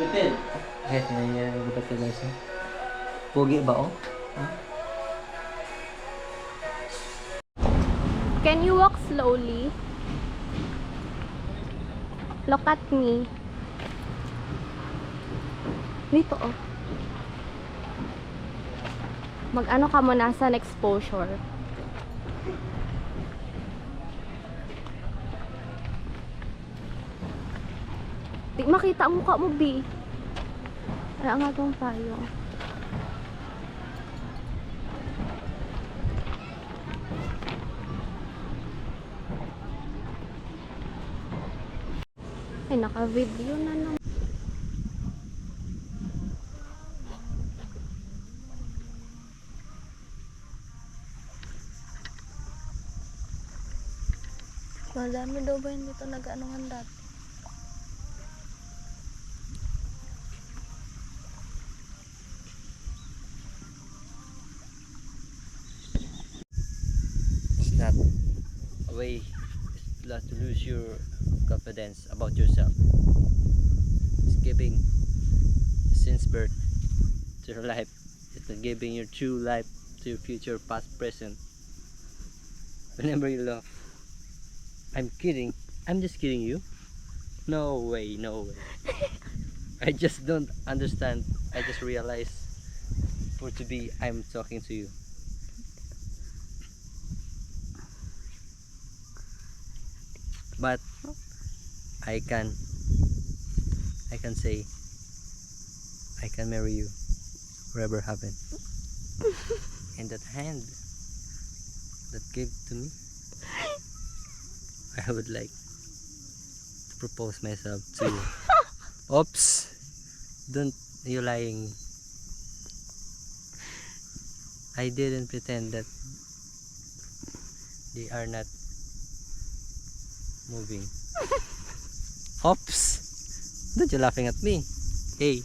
Kahit gubat ka guys. Pogi ba oh? Can you walk slowly? Look at me. Dito oh. Mag-ano ka muna sa exposure. Di makita ang mukha mo, B. Ay, ang agong tayo. Ay, naka-video na naman. Madami daw ba hindi ito nag-anuhan dati? It's not a way not to lose your confidence about yourself. It's giving since birth to your life. It's giving your true life to your future, past, present. Whenever you laugh. I'm kidding. I'm just kidding you. No way, no way. I just don't understand. I just realized for to be I'm talking to you. But I can say I can marry you whatever happened. And that hand that gave to me, I would like to propose myself to you. Oops! Don't you lying. I didn't pretend that they are not moving. Oops! Don't you laughing at me? Hey!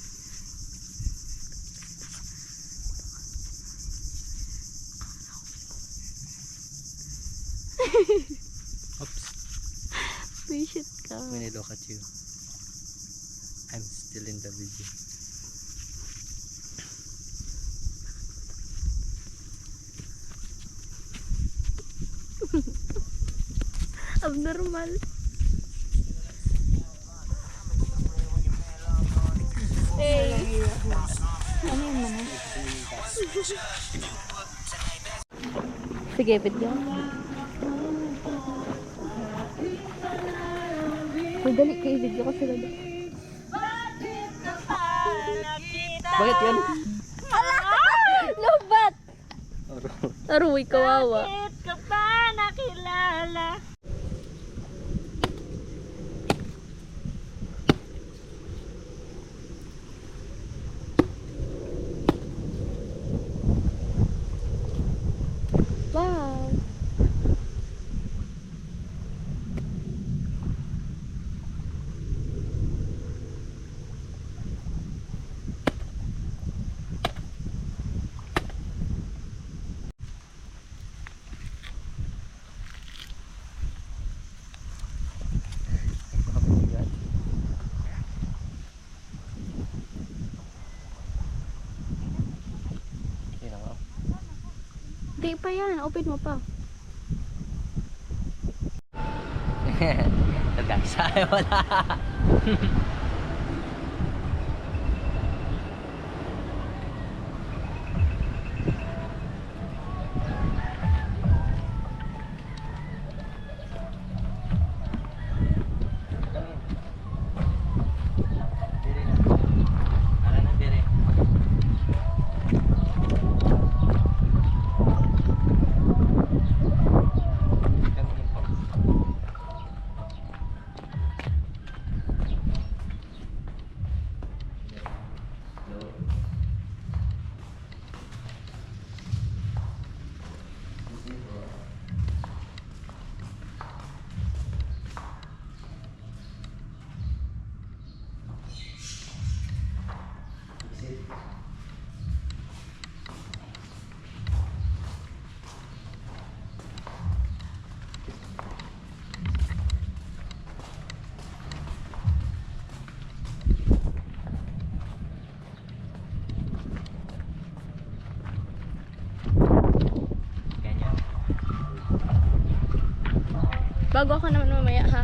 Oops! Visit ka. When I look at you, I'm still in the video. Abnormal. Hey. Ano yung mana? Sige, video. Madali kayo video ko sila doon. Bakit yan? Lobat! Aruy, kawawa. Bakit ka pa nakilala? Wow. Di pa yan. Open mo pa. Ito guys, ay wala. Bago ako naman mamaya ha.